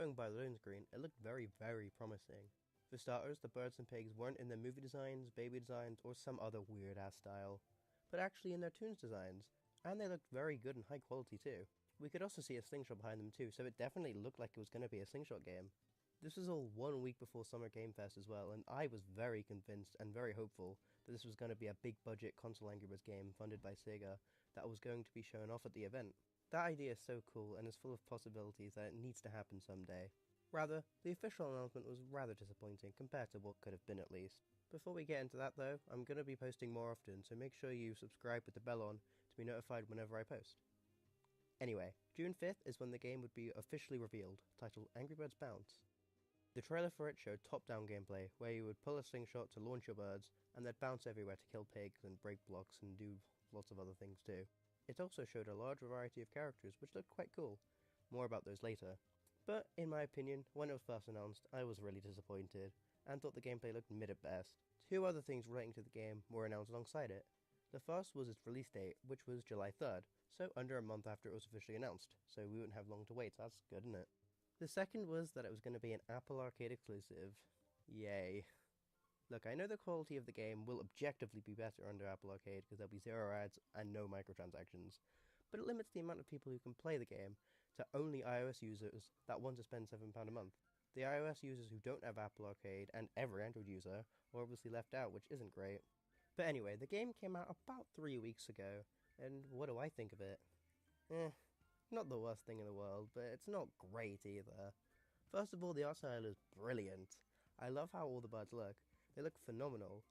Going by the loading screen, it looked very promising. For starters, the birds and pigs weren't in their movie designs, baby designs, or some other weird ass style, but actually in their tunes designs, and they looked very good and high quality too. We could also see a slingshot behind them too, so it definitely looked like it was going to be a slingshot game. This was all 1 week before Summer Game Fest as well, and I was very convinced and very hopeful that this was going to be a big budget console Angry Birds game funded by Sega that was going to be shown off at the event. That idea is so cool and is full of possibilities that it needs to happen someday. Rather, the official announcement was rather disappointing compared to what could have been at least. Before we get into that though, I'm going to be posting more often, so make sure you subscribe with the bell on to be notified whenever I post. Anyway, June 5th is when the game would be officially revealed, titled Angry Birds Bounce. The trailer for it showed top-down gameplay, where you would pull a slingshot to launch your birds, and they'd bounce everywhere to kill pigs and break blocks and do lots of other things too. It also showed a large variety of characters, which looked quite cool. More about those later. But, in my opinion, when it was first announced, I was really disappointed, and thought the gameplay looked mid at best. Two other things relating to the game were announced alongside it. The first was its release date, which was July 3rd, so under a month after it was officially announced, so we wouldn't have long to wait. That's good, isn't it? The second was that it was going to be an Apple Arcade exclusive. Yay. Look, I know the quality of the game will objectively be better under Apple Arcade because there'll be zero ads and no microtransactions, but it limits the amount of people who can play the game to only iOS users that want to spend £7 a month. The iOS users who don't have Apple Arcade and every Android user are obviously left out, which isn't great. But anyway, the game came out about 3 weeks ago, and what do I think of it? Not the worst thing in the world, but it's not great either. First of all, the art style is brilliant. I love how all the birds look. They look phenomenal.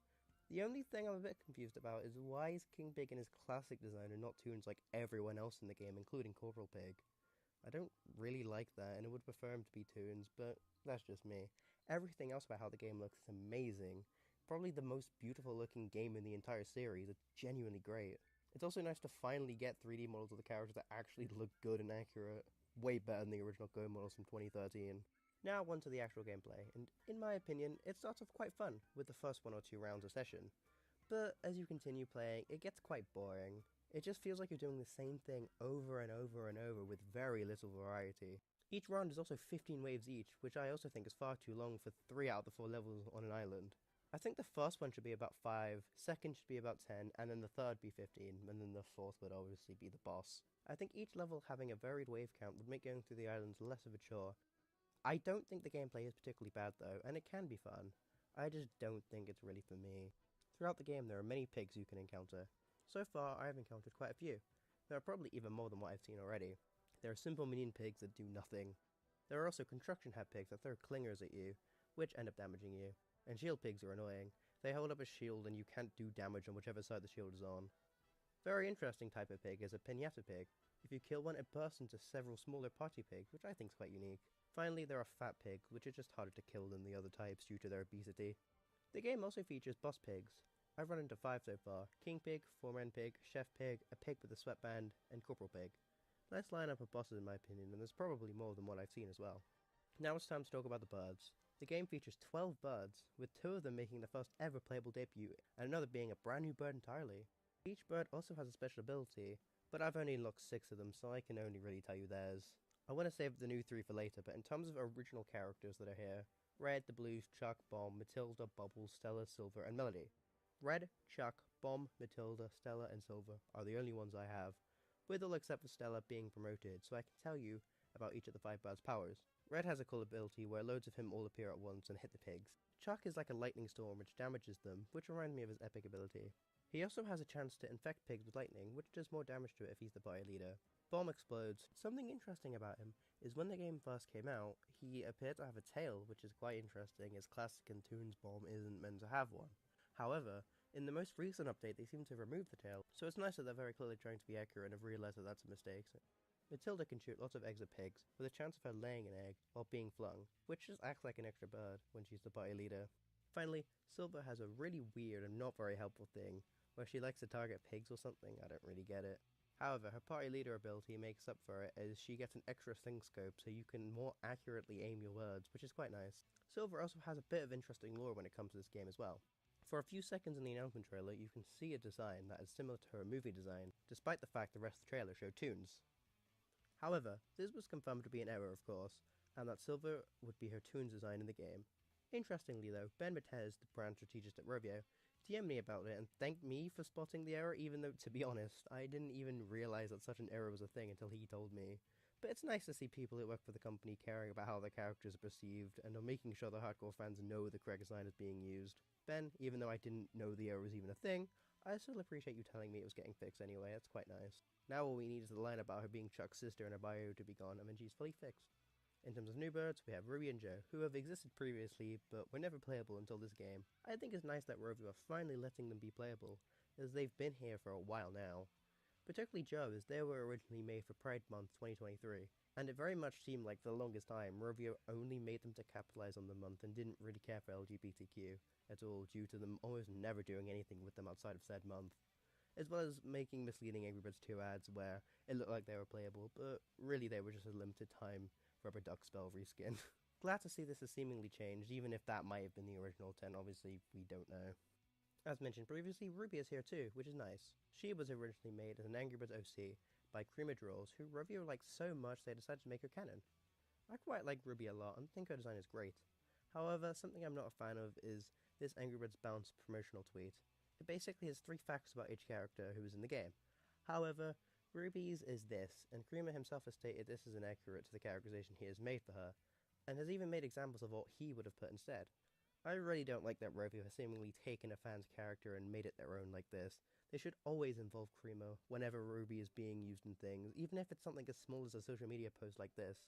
The only thing I'm a bit confused about is why is King Pig in his classic design and not tunes like everyone else in the game, including Corporal Pig? I don't really like that, and I would prefer him to be tunes, but that's just me. Everything else about how the game looks is amazing. Probably the most beautiful looking game in the entire series. It's genuinely great. It's also nice to finally get 3D models of the characters that actually look good and accurate. Way better than the original Go models from 2013. Now on to the actual gameplay, and in my opinion, it starts off quite fun with the first 1 or 2 rounds a session. But as you continue playing, it gets quite boring. It just feels like you're doing the same thing over and over and over with very little variety. Each round is also 15 waves each, which I also think is far too long for 3 out of the 4 levels on an island. I think the first one should be about 5, second should be about 10, and then the third be 15, and then the fourth would obviously be the boss. I think each level having a varied wave count would make going through the islands less of a chore. I don't think the gameplay is particularly bad though, and it can be fun. I just don't think it's really for me. Throughout the game there are many pigs you can encounter. So far I have encountered quite a few. There are probably even more than what I've seen already. There are simple minion pigs that do nothing. There are also construction head pigs that throw clingers at you, which end up damaging you. And shield pigs are annoying. They hold up a shield and you can't do damage on whichever side the shield is on. Very interesting type of pig is a pinata pig. If you kill one, it bursts into several smaller party pigs, which I think is quite unique. Finally, there are fat pigs, which are just harder to kill than the other types due to their obesity. The game also features boss pigs. I've run into 5 so far: King Pig, Foreman Pig, Chef Pig, a pig with a sweatband, and Corporal Pig. Nice lineup of bosses in my opinion, and there's probably more than what I've seen as well. Now it's time to talk about the birds. The game features 12 birds, with 2 of them making their first ever playable debut, and another being a brand new bird entirely. Each bird also has a special ability, but I've only unlocked 6 of them, so I can only really tell you theirs. I want to save the new 3 for later, but in terms of original characters that are here, Red, the Blues, Chuck, Bomb, Matilda, Bubbles, Stella, Silver, and Melody. Red, Chuck, Bomb, Matilda, Stella, and Silver are the only ones I have, with all except for Stella being promoted, so I can tell you about each of the 5 birds' powers. Red has a cool ability where loads of him all appear at once and hit the pigs. Chuck is like a lightning storm which damages them, which reminds me of his epic ability. He also has a chance to infect pigs with lightning, which does more damage to it if he's the party leader. Bomb explodes. Something interesting about him is when the game first came out, he appeared to have a tail, which is quite interesting as classic and Toons Bomb isn't meant to have one. However, in the most recent update they seem to have removed the tail, so it's nice that they're very clearly trying to be accurate and have realised that that's a mistake. Matilda can shoot lots of eggs at pigs, with a chance of her laying an egg while being flung, which just acts like an extra bird when she's the party leader. Finally, Silver has a really weird and not very helpful thing, where she likes to target pigs or something. I don't really get it. However, her party leader ability makes up for it as she gets an extra sling scope so you can more accurately aim your words, which is quite nice. Silver also has a bit of interesting lore when it comes to this game as well. For a few seconds in the announcement trailer you can see a design that is similar to her movie design, despite the fact the rest of the trailer showed tunes. However, this was confirmed to be an error of course, and that Silver would be her toons design in the game. Interestingly though, Ben Matez, the brand strategist at Rovio, DM'd me about it and thanked me for spotting the error, even though, to be honest, I didn't even realize that such an error was a thing until he told me. But it's nice to see people who work for the company caring about how their characters are perceived and are making sure the hardcore fans know the correct design is being used. Ben, even though I didn't know the error was even a thing, I still appreciate you telling me it was getting fixed anyway. That's quite nice. Now all we need is the line about her being Chuck's sister and her bio to be gone, and then she's fully fixed. In terms of new birds, we have Ruby and Joe, who have existed previously, but were never playable until this game. I think it's nice that Rovio are finally letting them be playable, as they've been here for a while now. Particularly Joe, as they were originally made for Pride Month 2023, and it very much seemed like for the longest time, Rovio only made them to capitalize on the month and didn't really care for LGBTQ at all, due to them almost never doing anything with them outside of said month. As well as making misleading Angry Birds 2 ads where it looked like they were playable, but really they were just a limited time Rubber Duck spell reskin. Glad to see this has seemingly changed, even if that might have been the original intent. Obviously, we don't know. As mentioned previously, Ruby is here too, which is nice. She was originally made as an Angry Birds OC by Creamer Drawers, who Rovio liked so much they decided to make her canon. I quite like Ruby a lot and think her design is great. However, something I'm not a fan of is this Angry Birds Bounce promotional tweet. It basically has 3 facts about each character who is in the game. However, Ruby's is this, and Creamer himself has stated this is inaccurate to the characterization he has made for her, and has even made examples of what he would have put instead. I really don't like that Rovio has seemingly taken a fan's character and made it their own like this. They should always involve Creamer whenever Ruby is being used in things, even if it's something as small as a social media post like this.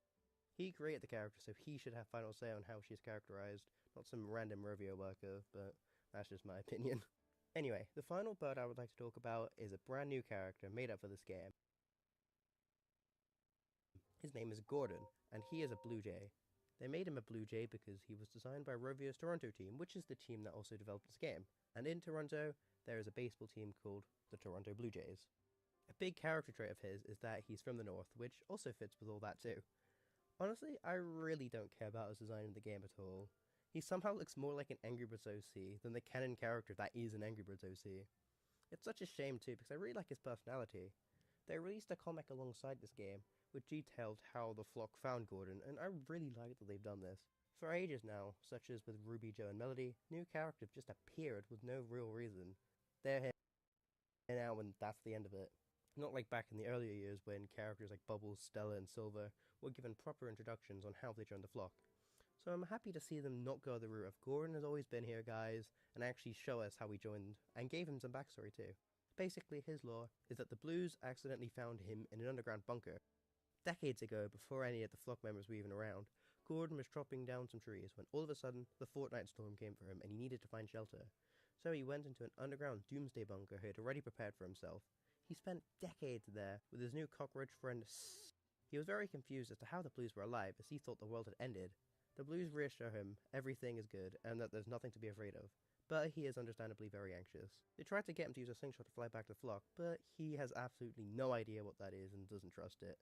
He created the character, so he should have final say on how she's characterized, not some random Rovio worker, but that's just my opinion. Anyway, the final bird I would like to talk about is a brand new character made up for this game. His name is Gordon, and he is a Blue Jay. They made him a Blue Jay because he was designed by Rovio's Toronto team, which is the team that also developed this game. And in Toronto, there is a baseball team called the Toronto Blue Jays. A big character trait of his is that he's from the north, which also fits with all that too. Honestly, I really don't care about his design in the game at all. He somehow looks more like an Angry Birds OC than the canon character that is an Angry Birds OC. It's such a shame too, because I really like his personality. They released a comic alongside this game, which detailed how the flock found Gordon, and I really like that they've done this. For ages now, such as with Ruby, Joe, and Melody, new characters just appeared with no real reason. They're here now and that's the end of it. Not like back in the earlier years when characters like Bubbles, Stella, and Silver were given proper introductions on how they joined the flock. So I'm happy to see them not go the route of Gordon has always been here, guys, and actually show us how he joined, and gave him some backstory too. Basically, his lore is that the Blues accidentally found him in an underground bunker. Decades ago, before any of the flock members were even around, Gordon was chopping down some trees when all of a sudden the fortnight storm came for him and he needed to find shelter. So he went into an underground doomsday bunker he had already prepared for himself. He spent decades there with his new cockroach friend He was very confused as to how the Blues were alive, as he thought the world had ended. The Blues reassure him everything is good and that there's nothing to be afraid of, but he is understandably very anxious. They tried to get him to use a slingshot to fly back to the flock, but he has absolutely no idea what that is and doesn't trust it.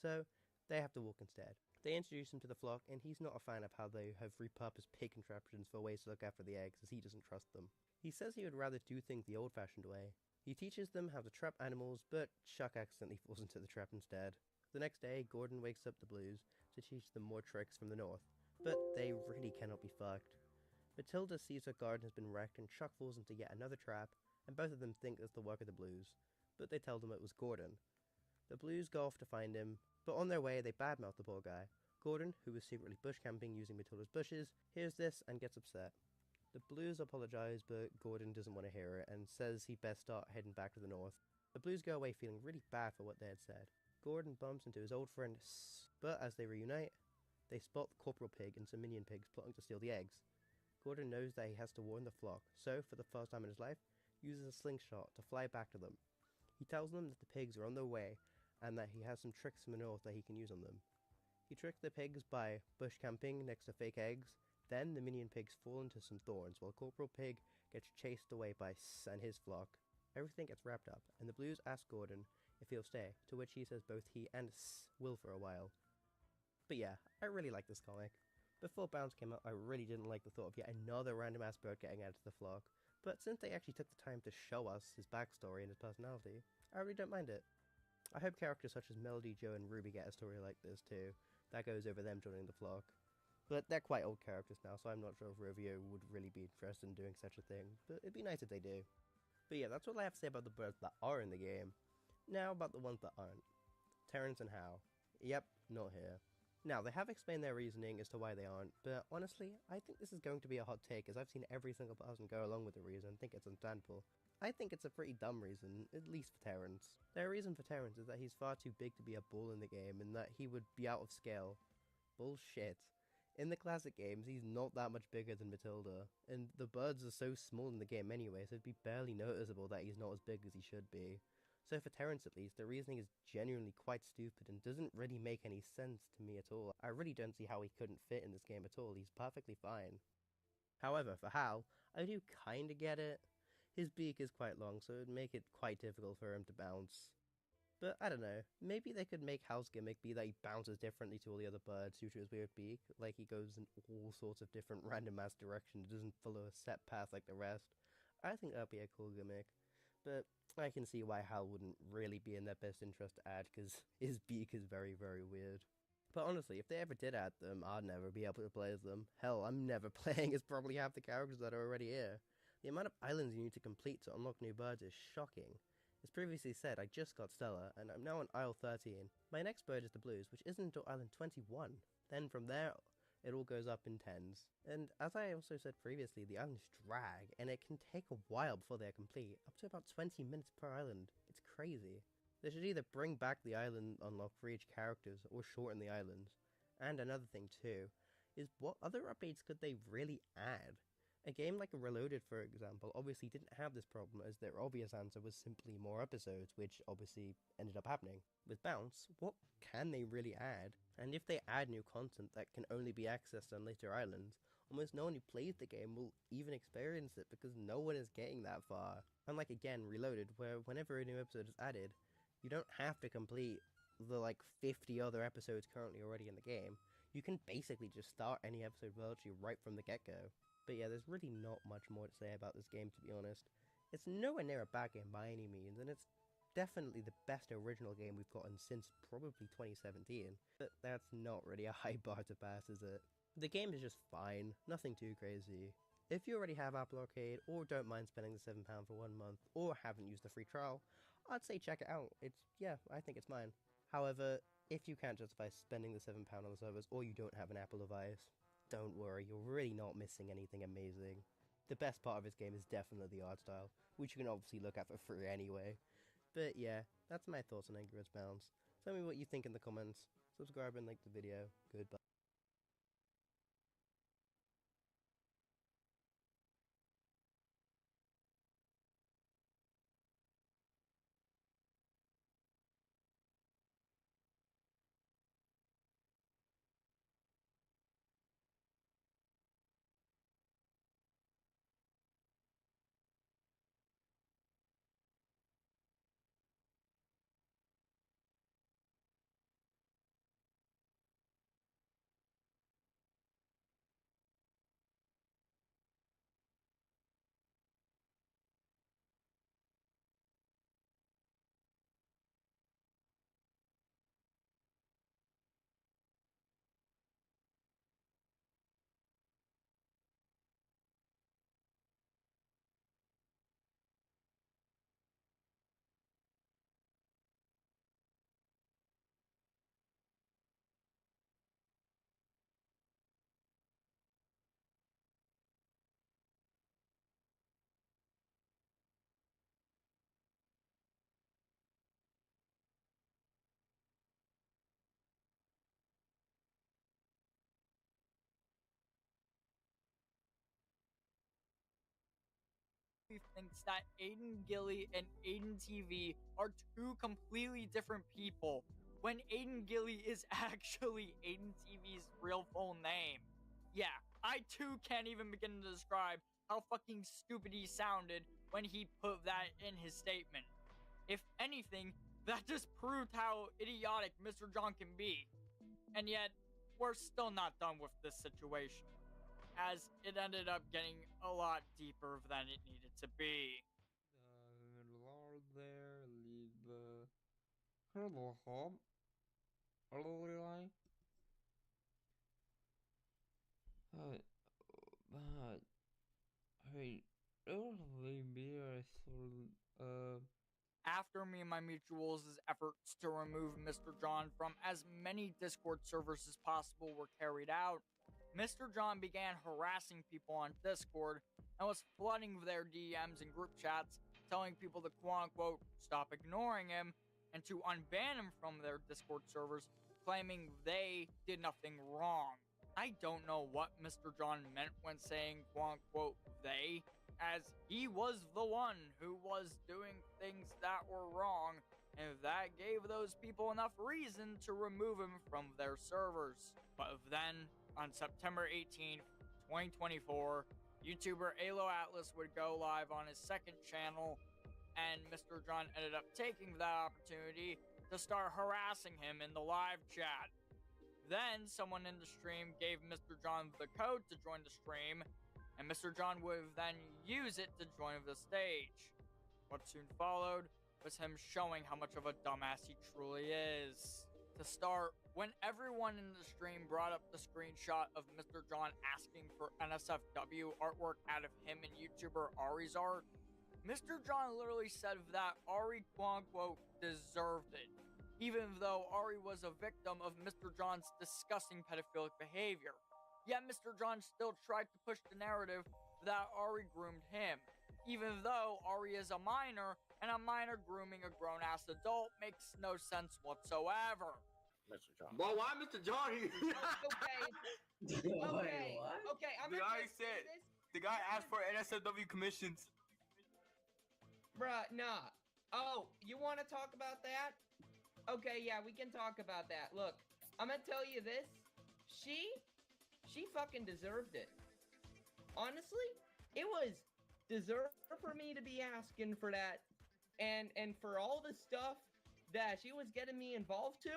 So they have to walk instead. They introduce him to the flock, and he's not a fan of how they have repurposed pig contraptions for ways to look after the eggs, as he doesn't trust them. He says he would rather do things the old-fashioned way. He teaches them how to trap animals, but Chuck accidentally falls into the trap instead. The next day, Gordon wakes up the Blues to teach them more tricks from the north, but they really cannot be fucked. Matilda sees her garden has been wrecked and Chuck falls into yet another trap, and both of them think it's the work of the Blues, but they tell them it was Gordon. The Blues go off to find him, but on their way they badmouth the poor guy. Gordon, who was secretly bush camping using Matilda's bushes, hears this and gets upset. The Blues apologize, but Gordon doesn't want to hear it and says he'd best start heading back to the north. The Blues go away feeling really bad for what they had said. Gordon bumps into his old friend but as they reunite, they spot Corporal Pig and some minion pigs plotting to steal the eggs. Gordon knows that he has to warn the flock, so for the first time in his life, uses a slingshot to fly back to them. He tells them that the pigs are on their way, and that he has some tricks from the north that he can use on them. He tricks the pigs by bush camping next to fake eggs, then the minion pigs fall into some thorns while Corporal Pig gets chased away by and his flock. Everything gets wrapped up, and the Blues ask Gordon if he'll stay, to which he says both he and will for a while. But yeah, I really like this comic. Before Bounce came out, I really didn't like the thought of yet another random ass bird getting added to the flock, but since they actually took the time to show us his backstory and his personality, I really don't mind it. I hope characters such as Melody, Joe, and Ruby get a story like this too, that goes over them joining the flock. But they're quite old characters now, so I'm not sure if Rovio would really be interested in doing such a thing, but it'd be nice if they do. But yeah, that's all I have to say about the birds that are in the game. Now about the ones that aren't. Terrence and Hal. Yep, not here. Now, they have explained their reasoning as to why they aren't, but honestly, I think this is going to be a hot take, as I've seen every single person go along with the reason and think it's understandable. I think it's a pretty dumb reason, at least for Terrence. Their reason for Terrence is that he's far too big to be a bull in the game, and that he would be out of scale. Bullshit. In the classic games, he's not that much bigger than Matilda, and the birds are so small in the game anyway, so it'd be barely noticeable that he's not as big as he should be. So for Terrence at least, the reasoning is genuinely quite stupid and doesn't really make any sense to me at all. I really don't see how he couldn't fit in this game at all, he's perfectly fine. However, for Hal, I do kinda get it. His beak is quite long, so it'd make it quite difficult for him to bounce. But I don't know, maybe they could make Hal's gimmick be that he bounces differently to all the other birds due to his weird beak, like he goes in all sorts of different random ass directions, doesn't follow a set path like the rest. I think that'd be a cool gimmick. But I can see why Hal wouldn't really be in their best interest to add, because his beak is very, very weird. But honestly, if they ever did add them, I'd never be able to play as them. Hell, I'm never playing as probably half the characters that are already here. The amount of islands you need to complete to unlock new birds is shocking. As previously said, I just got Stella, and I'm now on Isle 13. My next bird is the Blues, which isn't until Island 21. Then from there, it all goes up in tens. And as I also said previously, the islands drag, and it can take a while before they're complete, up to about 20 minutes per island. It's crazy. They should either bring back the island unlock for each characters, or shorten the islands. And another thing too, is what other updates could they really add? A game like Reloaded, for example, obviously didn't have this problem, as their obvious answer was simply more episodes, which obviously ended up happening. With Bounce, what can they really add? And if they add new content that can only be accessed on later islands, almost no one who plays the game will even experience it because no one is getting that far. Unlike again Reloaded, where whenever a new episode is added, you don't have to complete the 50 other episodes currently already in the game. You can basically just start any episode virtually right from the get-go. But yeah, there's really not much more to say about this game, to be honest. It's nowhere near a bad game by any means, and it's definitely the best original game we've gotten since probably 2017. But that's not really a high bar to pass, is it? The game is just fine, nothing too crazy. If you already have Apple Arcade, or don't mind spending the £7 for 1 month, or haven't used the free trial, I'd say check it out. I think it's mine. However, if you can't justify spending the £7 on the servers, or you don't have an Apple device, don't worry, you're really not missing anything amazing. The best part of this game is definitely the art style, which you can obviously look at for free anyway. But yeah, that's my thoughts on Angry Birds Bounce. Tell me what you think in the comments. Subscribe and like the video. Goodbye. Thinks that Aiden Gilly and Aiden TV are two completely different people when Aiden Gilly is actually Aiden TV's real full name. Yeah, I too can't even begin to describe how fucking stupid he sounded when he put that in his statement. If anything, that just proved how idiotic Mr. John can be. And yet, we're still not done with this situation, as it ended up getting a lot deeper than it needed to be. The Lord there lead the Hello Hub. Hello Eli. But, but, hey, it'll be a sort After me and my mutuals' efforts to remove Mr. John from as many Discord servers as possible were carried out, Mr. John began harassing people on Discord and was flooding their DMs and group chats, telling people to quote-unquote stop ignoring him and to unban him from their Discord servers, claiming they did nothing wrong. I don't know what Mr. John meant when saying quote-unquote they, as he was the one who was doing things that were wrong, and that gave those people enough reason to remove him from their servers. But then, on September 18th, 2024, YouTuber Alo Atlas would go live on his second channel, and Mr. John ended up taking that opportunity to start harassing him in the live chat. Then, someone in the stream gave Mr. John the code to join the stream, and Mr. John would then use it to join the stage. What soon followed was him showing how much of a dumbass he truly is. To start, when everyone in the stream brought up the screenshot of Mr. John asking for NSFW artwork out of him and YouTuber Ari's art, Mr. John literally said that Ari quote-unquote deserved it, even though Ari was a victim of Mr. John's disgusting pedophilic behavior. Yet Mr. John still tried to push the narrative that Ari groomed him, even though Ari is a minor, and a minor grooming a grown-ass adult makes no sense whatsoever. Mr. John. Well, why Mr. John? Okay. Okay. Okay. I'm The gonna guy just say said- this. The guy asked for NSFW commissions. Bruh, nah. Oh, you want to talk about that? Okay, yeah, we can talk about that. Look, I'm gonna tell you this. She fucking deserved it. Honestly, it was deserved for me to be asking for that. And for all the stuff that she was getting me involved to,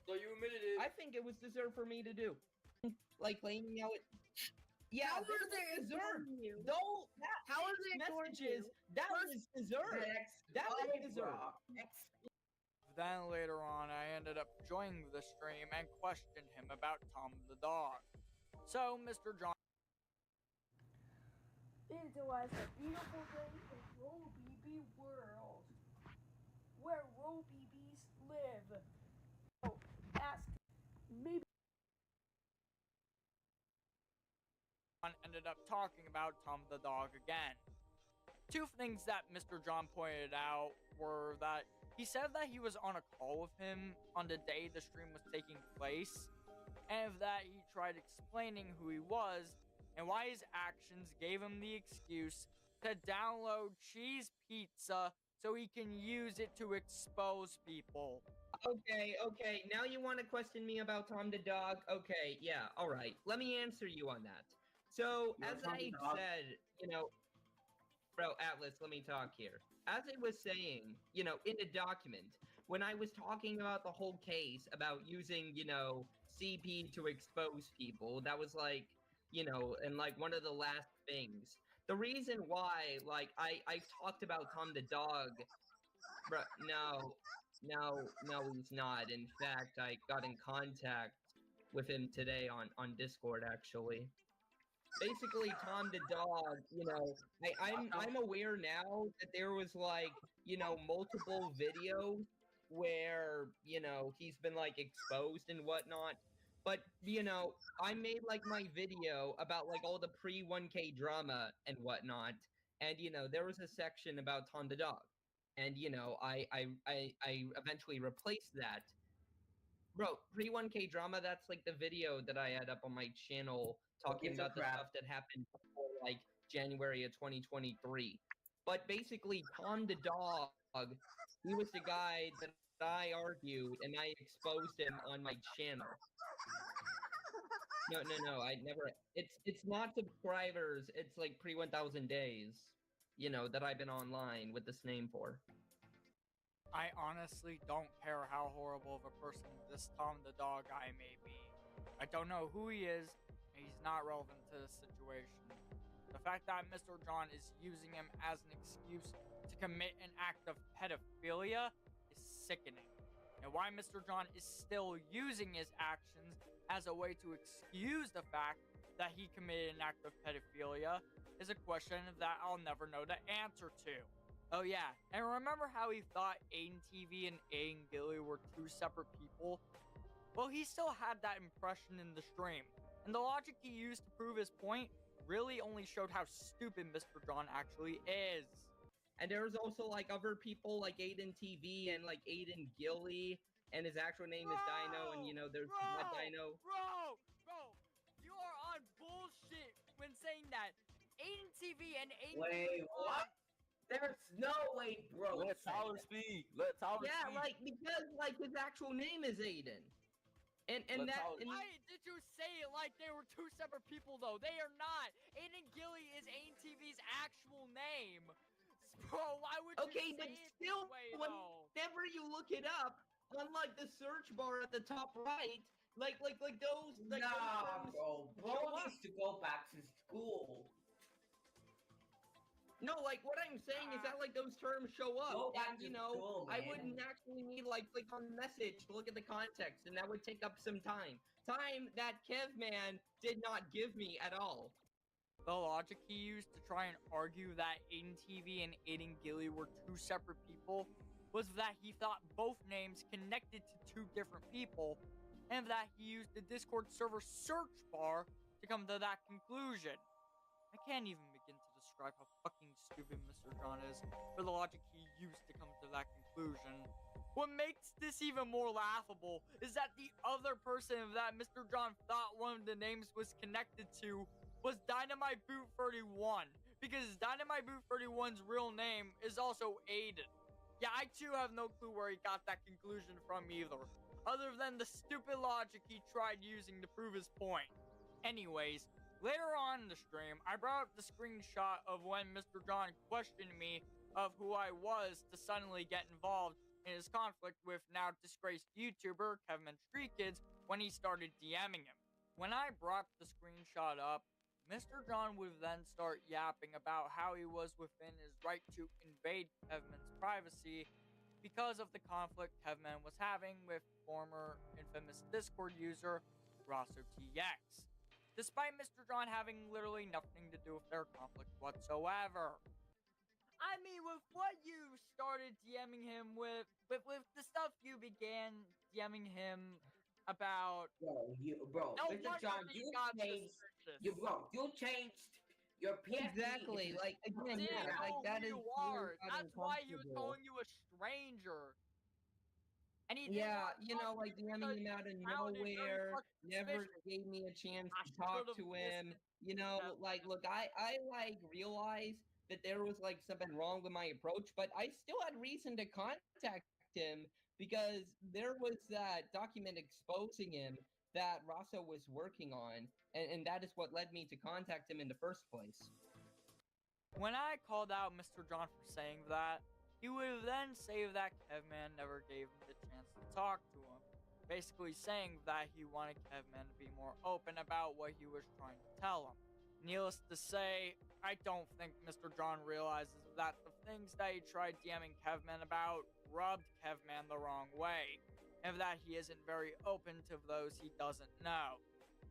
So you admitted it. I think it was deserved for me to do. Like claiming how it. Yeah, How this was was it deserved. ignoring you? Though that How was it ignoring messages, you? that was deserved. That was deserved. Then later on, I ended up joining the stream and questioned him about Tom the dog. So, Mr. John It was a beautiful day in Roll-BB world, where Roll-BBs live. So, ask maybe. ended up talking about Tom the dog again. Two things that Mr. John pointed out were that he said that he was on a call with him on the day the stream was taking place, and that he tried explaining who he was and why his actions gave him the excuse to download cheese pizza so he can use it to expose people. Okay, now you want to question me about Tom the dog? Okay, yeah, alright. Let me answer you on that. So, Yeah, as Tom I the dog. said, bro, Atlas, let me talk here. As I was saying, in the document, when I was talking about the whole case about using, CP to expose people, that was like, and like one of the last things. The reason why, like, I talked about Tom the dog, bro, no, he's not. In fact, I got in contact with him today on Discord, actually. Basically, Tom the dog, I'm aware now that there was like, multiple videos where, he's been like exposed and whatnot. But, I made like my video about like all the pre-1K drama and whatnot. And, there was a section about Tom the dog. And, I eventually replaced that. Bro, pre-1K drama, that's like the video that I had up on my channel talking gives a about the crap? stuff that happened before, like, January of 2023. But basically, Tom the dog, he was the guy that I argued, and I exposed him on my channel. No, I never... It's not subscribers, it's like pre-1000 days, that I've been online with this name for. I honestly don't care how horrible of a person this Tom the dog guy may be. I don't know who he is, and he's not relevant to the situation. The fact that Mr. John is using him as an excuse to commit an act of pedophilia is sickening. And why Mr. John is still using his actions as a way to excuse the fact that he committed an act of pedophilia is a question that I'll never know the answer to. Oh yeah, and remember how he thought Aiden TV and Aiden Gilly were two separate people? Well, he still had that impression in the stream, and the logic he used to prove his point really only showed how stupid Mr. John actually is. And there's also like other people like Aiden TV and like Aiden Gilly, and his actual name is Dino, and you know there's that Dino. Bro, you are on bullshit when saying that. Aiden TV and Aiden Wait, what? There's no way, bro. Let Tyler speak. Let Tyler Yeah, speak. like because like his actual name is Aiden. And Let that Tyler- and Why did you say it like they were two separate people though? They are not. Aiden Gilly is Aiden TV's actual name. Bro, why would okay, you but say it still, this way though? whenever you look it up, on like the search bar at the top right, like those like Nah, those terms bro. show Bro up. needs to go back to school. No, like what I'm saying is that like those terms show up, Go back and to you know, school, I man. wouldn't actually need like click on the message to look at the context, and that would take up some time. Time that Kevman did not give me at all. The logic he used to try and argue that Aiden TV and Aiden Gilly were two separate people was that he thought both names connected to two different people, and that he used the Discord server search bar to come to that conclusion. I can't even begin to describe how fucking stupid Mr. John is for the logic he used to come to that conclusion. What makes this even more laughable is that the other person that Mr. John thought one of the names was connected to was Dynamite Boot 31, because Dynamite Boot 31's real name is also Aiden. Yeah, I too have no clue where he got that conclusion from either, other than the stupid logic he tried using to prove his point. Anyways, later on in the stream, I brought up the screenshot of when Mr. John questioned me of who I was to suddenly get involved in his conflict with now disgraced YouTuber Kevin Street Kids when he started DMing him. When I brought the screenshot up, Mr. John would then start yapping about how he was within his right to invade Kevman's privacy because of the conflict Kevman was having with former infamous Discord user Rosso TX, despite Mr. John having literally nothing to do with their conflict whatsoever. I mean, with what you started DMing him with the stuff you began DMing him about. Bro, No Mr. wonder John, he you got changed. suspicious. You changed your PFP. Exactly, like again, Didn't yeah, know like who that is you really are. not That's why he was uncomfortable. calling you a stranger. And he didn't Yeah, want to you talk know, to like you DMing because him you out of sounded very nowhere, fucking never suspicious. gave me a chance I to talk should've to him. listened. You know, That's- like, look, I like realized that there was like something wrong with my approach, but I still had reason to contact him because there was that document exposing him that Rosso was working on, and that is what led me to contact him in the first place. When I called out Mr. John for saying that, he would then say that Kevman never gave him the chance to talk to him, basically saying that he wanted Kevman to be more open about what he was trying to tell him. Needless to say, I don't think Mr. John realizes that the things that he tried DMing Kevman about rubbed Kevman the wrong way, and that he isn't very open to those he doesn't know.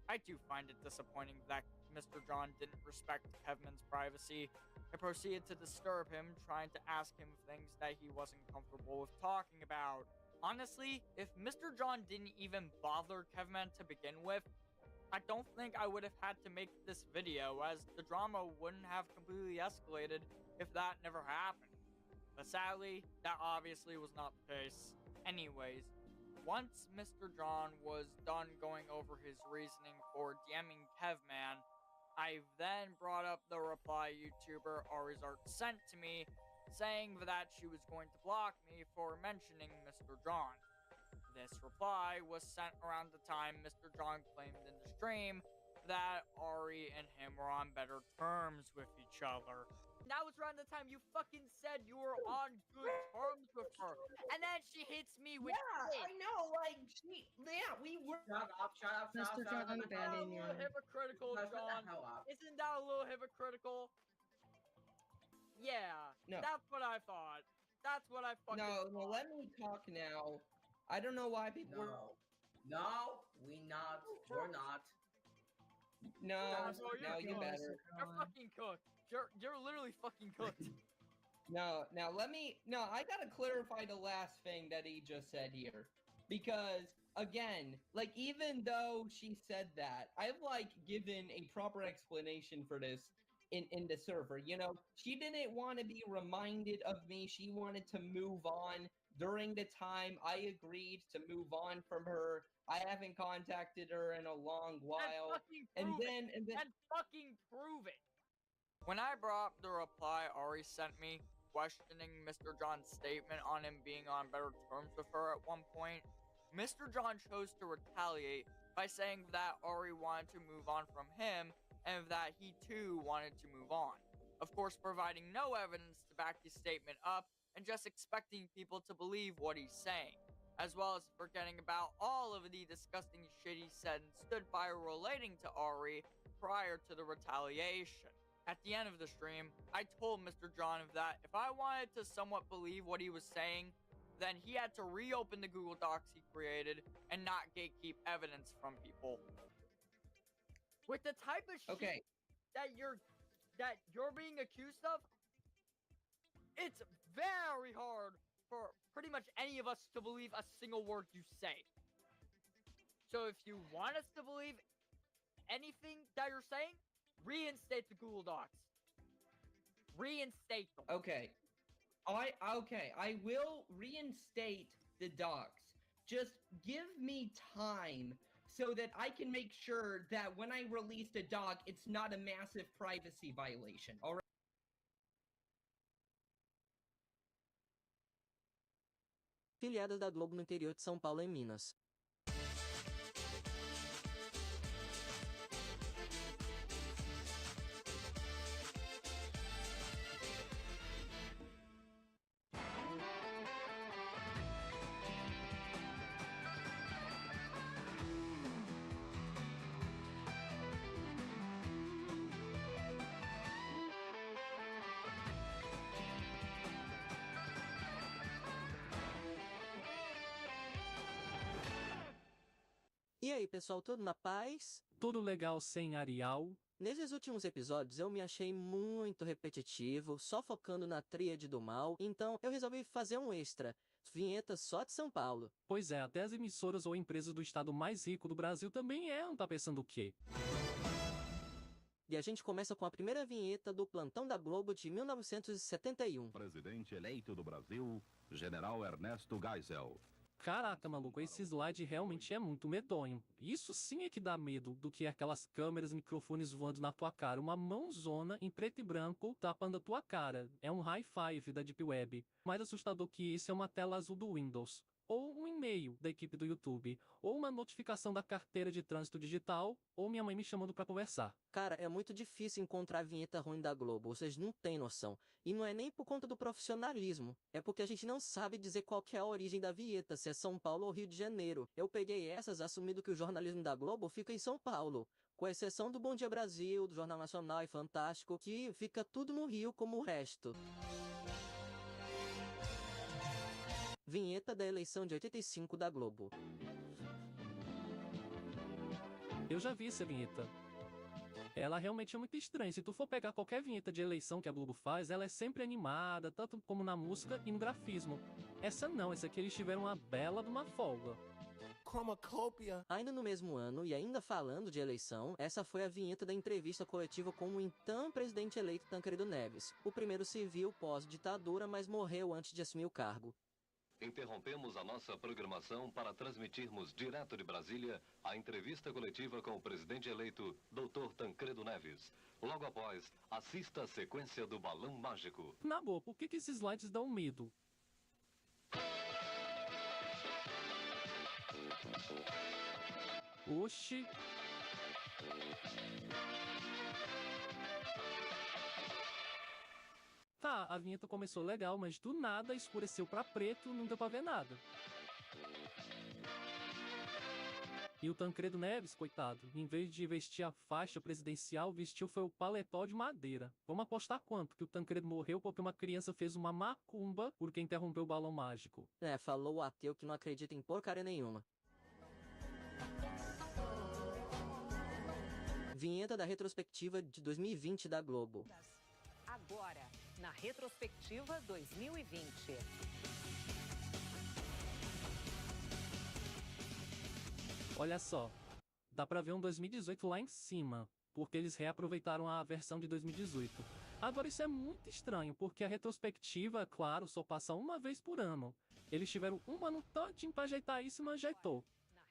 I do find it disappointing that Mr. John didn't respect Kevman's privacy and proceeded to disturb him, trying to ask him things that he wasn't comfortable with talking about. Honestly, if Mr. John didn't even bother Kevman to begin with, I don't think I would have had to make this video, as the drama wouldn't have completely escalated if that never happened. But sadly, that obviously was not the case. Anyways, once Mr. John was done going over his reasoning for DMing Kevman, I then brought up the reply YouTuber Arizart sent to me, saying that she was going to block me for mentioning Mr. John. This reply was sent around the time Mr. John claimed in the stream that Ari and him were on better terms with each other. That was around the time you fucking said you were on good terms with her, and then she hits me with shit. I know, like, we were. Shut up, shut up, shut Mr. up, shut John, up. Isn't that a abandoning little you. hypocritical, Shut the John? hell up. Isn't that a little hypocritical? Yeah, No. that's what I thought. That's what I fucking No, thought. let me talk now. I don't know why people were. No. No, we're not. No, Bro, you're no, you cooked. better. You're fucking cooked. You're literally fucking cooked. No, now let me. No, I gotta clarify the last thing that he just said here. Because, again, like, even though she said that, I've, like, given a proper explanation for this in the server. You know, she didn't want to be reminded of me. She wanted to move on. During the time I agreed to move on from her, I haven't contacted her in a long while. And fucking prove it. When I brought up the reply Ari sent me, questioning Mr. John's statement on him being on better terms with her at one point, Mr. John chose to retaliate by saying that Ari wanted to move on from him and that he too wanted to move on. Of course, providing no evidence to back his statement up and just expecting people to believe what he's saying, as well as forgetting about all of the disgusting shit he said and stood by relating to Ari prior to the retaliation. At the end of the stream, I told Mr. John that if I wanted to somewhat believe what he was saying, then he had to reopen the Google Docs he created and not gatekeep evidence from people. With the type of shit that you're being accused of, it's very hard for pretty much any of us to believe a single word you say. So if you want us to believe anything that you're saying, reinstate the Google Docs. Reinstate them. Okay. I will reinstate the docs. Just give me time so that I can make sure that when I release the doc, it's not a massive privacy violation. All right. Filiadas da Globo no interior de São Paulo e Minas. E aí, pessoal, tudo na paz? Tudo legal sem Arial? Nesses últimos episódios eu me achei muito repetitivo, só focando na tríade do mal, então eu resolvi fazer um extra, vinhetas só de São Paulo. Pois é, até as emissoras ou empresas do estado mais rico do Brasil também tá pensando o quê? E a gente começa com a primeira vinheta do Plantão da Globo de 1971. Presidente eleito do Brasil, General Ernesto Geisel. Caraca, maluco, esse slide realmente é muito medonho. Isso sim é que dá medo do que aquelas câmeras e microfones voando na tua cara. Uma mãozona em preto e branco tapando a tua cara. É um high five da Deep Web. Mais assustador que isso é uma tela azul do Windows. Ou um e-mail da equipe do YouTube. Ou uma notificação da carteira de trânsito digital. Ou minha mãe me chamando pra conversar. Cara, é muito difícil encontrar vinheta ruim da Globo, vocês não têm noção. E não é nem por conta do profissionalismo, é porque a gente não sabe dizer qual que é a origem da vinheta, se é São Paulo ou Rio de Janeiro. Eu peguei essas assumindo que o jornalismo da Globo fica em São Paulo, com exceção do Bom Dia Brasil, do Jornal Nacional e Fantástico, que fica tudo no Rio como o resto. Vinheta da eleição de 85 da Globo. Eu já vi essa vinheta. Ela realmente é muito estranha. Se tu for pegar qualquer vinheta de eleição que a Globo faz, ela é sempre animada, tanto como na música e no grafismo. Essa não, essa aqui eles tiveram uma bela de uma folga. Chromacopia. Ainda no mesmo ano, e ainda falando de eleição, essa foi a vinheta da entrevista coletiva com o então presidente eleito Tancredo Neves, o primeiro civil pós-ditadura, mas morreu antes de assumir o cargo. Interrompemos a nossa programação para transmitirmos direto de Brasília a entrevista coletiva com o presidente eleito, Dr. Tancredo Neves. Logo após, assista a sequência do Balão Mágico. Na boa, por que esses slides dão medo? Oxi. Tá, a vinheta começou legal, mas do nada escureceu pra preto, não deu pra ver nada. E o Tancredo Neves, coitado, em vez de vestir a faixa presidencial, vestiu foi o paletó de madeira. Vamos apostar quanto? Que o Tancredo morreu porque uma criança fez uma macumba porque interrompeu o balão mágico. É, falou o ateu que não acredita em porcaria nenhuma. Vinheta da retrospectiva de 2020 da Globo. Agora, na retrospectiva 2020. Olha só, dá pra ver um 2018 lá em cima, porque eles reaproveitaram a versão de 2018. Agora isso é muito estranho, porque a retrospectiva, claro, só passa uma vez por ano. Eles tiveram um ano todinho pra ajeitar isso e não ajeitou.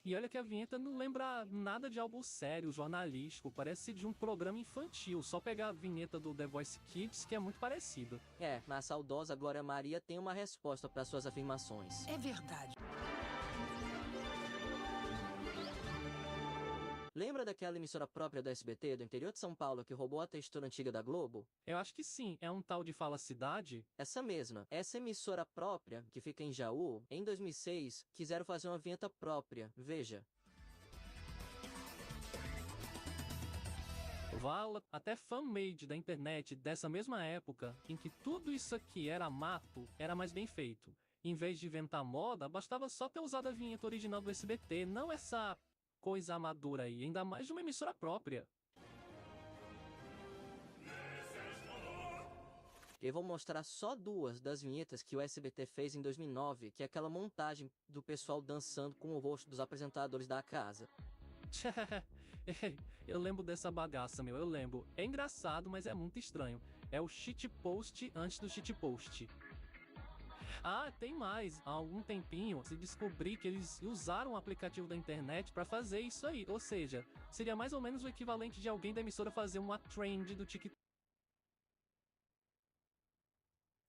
E olha que a vinheta não lembra nada de algo sério, jornalístico, parece de um programa infantil, só pegar a vinheta do The Voice Kids, que é muito parecido. A saudosa Glória Maria tem uma resposta para suas afirmações. É verdade. Lembra daquela emissora própria do SBT do interior de São Paulo que roubou a textura antiga da Globo? Eu acho que sim, é um tal de Fala Cidade? Essa mesma. Essa emissora própria, que fica em Jaú, em 2006, quiseram fazer uma vinheta própria. Veja. Vala, até fan-made da internet dessa mesma época, em que tudo isso aqui era mato, era mais bem feito. Em vez de inventar moda, bastava só ter usado a vinheta original do SBT, não essa coisa amadora aí, ainda mais de uma emissora própria. Eu vou mostrar só duas das vinhetas que o SBT fez em 2009, que é aquela montagem do pessoal dançando com o rosto dos apresentadores da casa. Eu lembro dessa bagaça, eu lembro. É engraçado, mas é muito estranho. É o shitpost antes do shitpost. Ah, tem mais. Há algum tempinho, se descobri que eles usaram o aplicativo da internet pra fazer isso aí. Ou seja, seria mais ou menos o equivalente de alguém da emissora fazer uma trend do TikTok.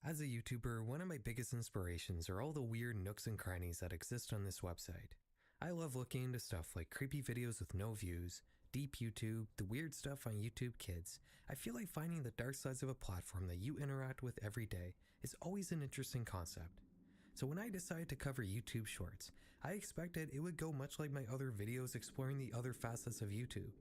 As a YouTuber, one of my biggest inspirations are all the weird nooks and crannies that exist on this website. I love looking into stuff like creepy videos with no views, deep YouTube, the weird stuff on YouTube Kids. I feel like finding the dark sides of a platform that you interact with every day is always an interesting concept. So when I decided to cover YouTube Shorts, I expected it would go much like my other videos exploring the other facets of YouTube.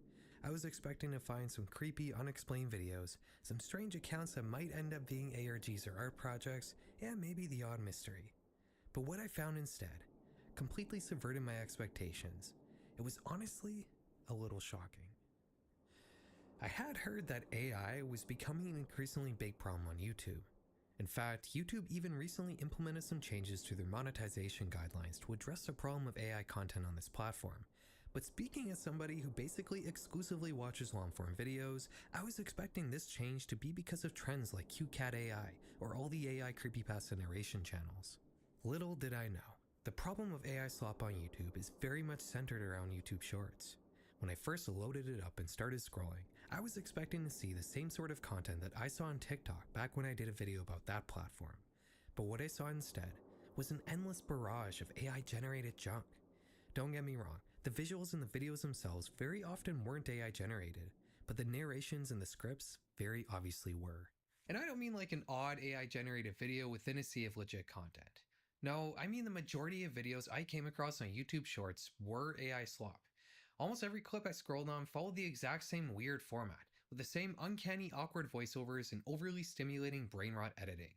I was expecting to find some creepy, unexplained videos, some strange accounts that might end up being ARGs or art projects, and maybe the odd mystery. But what I found instead completely subverted my expectations. It was honestly a little shocking. I had heard that AI was becoming an increasingly big problem on YouTube. In fact, YouTube even recently implemented some changes to their monetization guidelines to address the problem of AI content on this platform. But speaking as somebody who basically exclusively watches long-form videos, I was expecting this change to be because of trends like QCat AI or all the AI creepypasta narration channels. Little did I know, the problem of AI slop on YouTube is very much centered around YouTube Shorts. When I first loaded it up and started scrolling, I was expecting to see the same sort of content that I saw on TikTok back when I did a video about that platform. But what I saw instead was an endless barrage of AI-generated junk. Don't get me wrong, the visuals in the videos themselves very often weren't AI generated, but the narrations and the scripts very obviously were. And I don't mean like an odd AI generated video within a sea of legit content. No, I mean the majority of videos I came across on YouTube Shorts were AI slop. Almost every clip I scrolled on followed the exact same weird format, with the same uncanny awkward voiceovers and overly stimulating brain rot editing.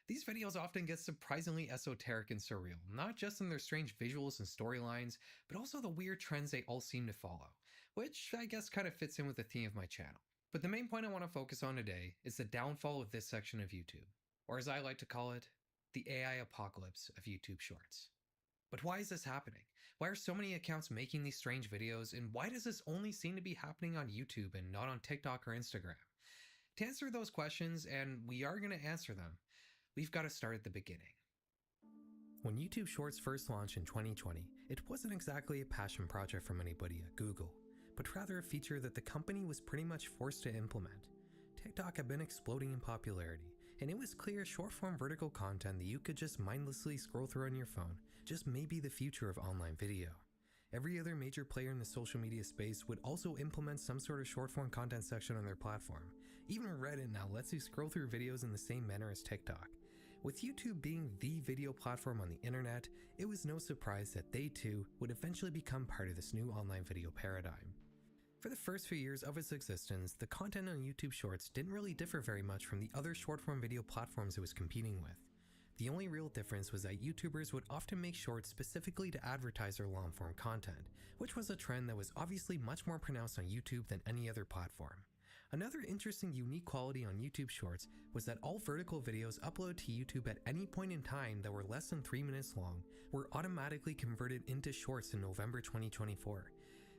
These videos often get surprisingly esoteric and surreal, not just in their strange visuals and storylines, but also the weird trends they all seem to follow, which I guess kind of fits in with the theme of my channel. But the main point I want to focus on today is the downfall of this section of YouTube, or as I like to call it, the AI apocalypse of YouTube Shorts. But why is this happening? Why are so many accounts making these strange videos, and why does this only seem to be happening on YouTube and not on TikTok or Instagram? To answer those questions, and we are going to answer them, we've got to start at the beginning. When YouTube Shorts first launched in 2020, it wasn't exactly a passion project from anybody at Google, but rather a feature that the company was pretty much forced to implement. TikTok had been exploding in popularity, and it was clear short-form vertical content that you could just mindlessly scroll through on your phone just may be the future of online video. Every other major player in the social media space would also implement some sort of short-form content section on their platform. Even Reddit now lets you scroll through videos in the same manner as TikTok. With YouTube being the video platform on the internet, it was no surprise that they too would eventually become part of this new online video paradigm. For the first few years of its existence, the content on YouTube Shorts didn't really differ very much from the other short-form video platforms it was competing with. The only real difference was that YouTubers would often make shorts specifically to advertise their long-form content, which was a trend that was obviously much more pronounced on YouTube than any other platform. Another interesting unique quality on YouTube Shorts was that all vertical videos uploaded to YouTube at any point in time that were less than 3 minutes long were automatically converted into Shorts in November 2024,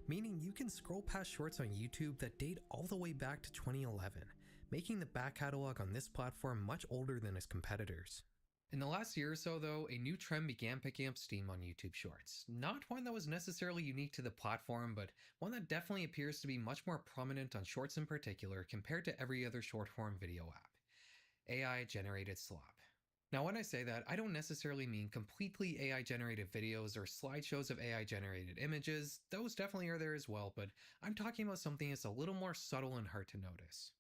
meaning you can scroll past Shorts on YouTube that date all the way back to 2011, making the back catalog on this platform much older than its competitors. In the last year or so though, a new trend began picking up steam on YouTube Shorts. Not one that was necessarily unique to the platform, but one that definitely appears to be much more prominent on Shorts in particular compared to every other short-form video app. AI-generated slop. Now when I say that, I don't necessarily mean completely AI-generated videos or slideshows of AI-generated images. Those definitely are there as well, but I'm talking about something that's a little more subtle and hard to notice.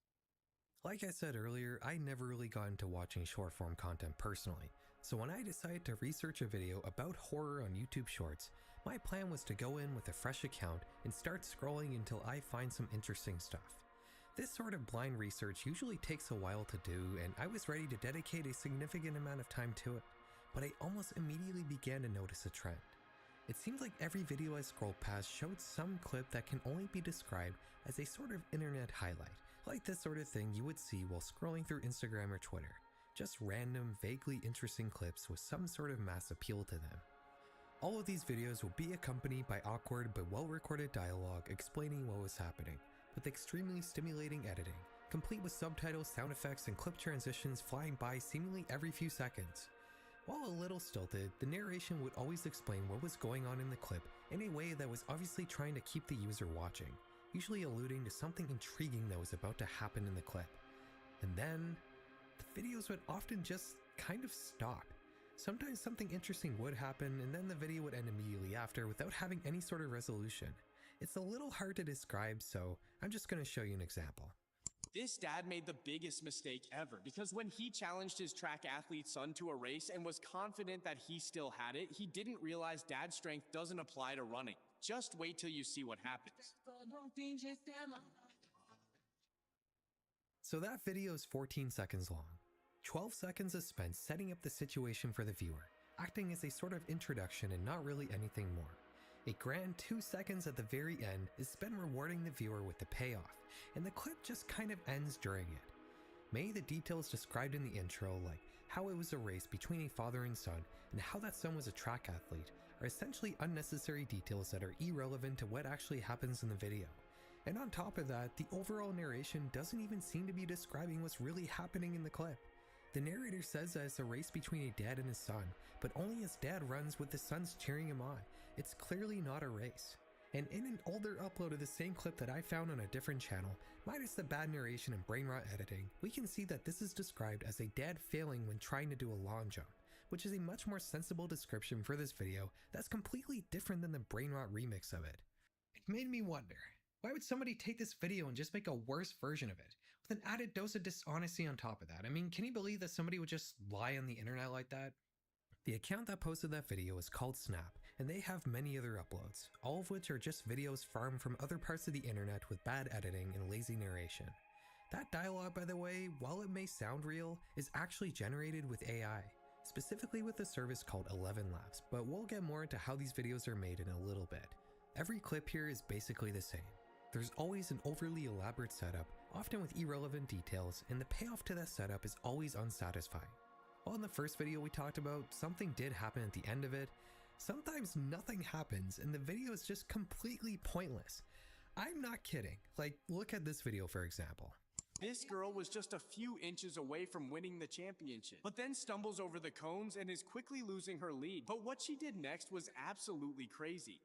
Like I said earlier, I never really got into watching short-form content personally, so when I decided to research a video about horror on YouTube Shorts, my plan was to go in with a fresh account and start scrolling until I find some interesting stuff. This sort of blind research usually takes a while to do, and I was ready to dedicate a significant amount of time to it, but I almost immediately began to notice a trend. It seemed like every video I scrolled past showed some clip that can only be described as a sort of internet highlight, like this sort of thing you would see while scrolling through Instagram or Twitter. Just random, vaguely interesting clips with some sort of mass appeal to them. All of these videos will be accompanied by awkward but well-recorded dialogue explaining what was happening, with extremely stimulating editing, complete with subtitles, sound effects, and clip transitions flying by seemingly every few seconds. While a little stilted, the narration would always explain what was going on in the clip in a way that was obviously trying to keep the user watching, usually alluding to something intriguing that was about to happen in the clip. And then, the videos would often just kind of stop. Sometimes something interesting would happen, and then the video would end immediately after without having any sort of resolution. It's a little hard to describe, so I'm just going to show you an example. This dad made the biggest mistake ever, because when he challenged his track athlete son to a race and was confident that he still had it, he didn't realize dad's strength doesn't apply to running. Just wait till you see what happens. So that video is 14 seconds long. 12 seconds is spent setting up the situation for the viewer, acting as a sort of introduction and not really anything more. A grand 2 seconds at the very end is spent rewarding the viewer with the payoff, and the clip just kind of ends during it. Many of the details described in the intro, like how it was a race between a father and son, and how that son was a track athlete, are essentially unnecessary details that are irrelevant to what actually happens in the video. And on top of that, the overall narration doesn't even seem to be describing what's really happening in the clip. The narrator says that it's a race between a dad and his son, but only his dad runs with the sons cheering him on. It's clearly not a race. And in an older upload of the same clip that I found on a different channel, minus the bad narration and brain rot editing, we can see that this is described as a dad failing when trying to do a long jump, which is a much more sensible description for this video that's completely different than the brain rot remix of it. It made me wonder, why would somebody take this video and just make a worse version of it, with an added dose of dishonesty on top of that? I mean, can you believe that somebody would just lie on the internet like that? The account that posted that video is called Snap, and they have many other uploads, all of which are just videos farmed from other parts of the internet with bad editing and lazy narration. That dialogue, by the way, while it may sound real, is actually generated with AI, specifically with a service called 11 Labs, but we'll get more into how these videos are made in a little bit. Every clip here is basically the same. There's always an overly elaborate setup, often with irrelevant details, and the payoff to that setup is always unsatisfying. While in the first video we talked about, something did happen at the end of it, sometimes nothing happens and the video is just completely pointless. I'm not kidding. Like, look at this video for example. This girl was just a few inches away from winning the championship, but then stumbles over the cones and is quickly losing her lead. But what she did next was absolutely crazy.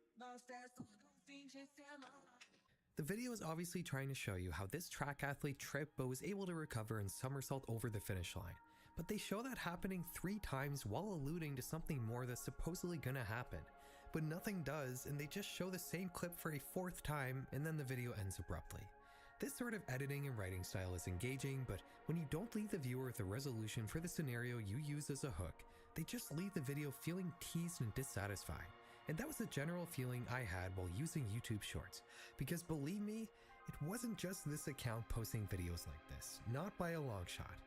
The video is obviously trying to show you how this track athlete tripped but was able to recover and somersault over the finish line. But they show that happening 3 times while alluding to something more that's supposedly gonna happen. But nothing does, and they just show the same clip for a 4th time, and then the video ends abruptly. This sort of editing and writing style is engaging, but when you don't leave the viewer with a resolution for the scenario you use as a hook, they just leave the video feeling teased and dissatisfied. And that was the general feeling I had while using YouTube Shorts, because believe me, it wasn't just this account posting videos like this, not by a long shot.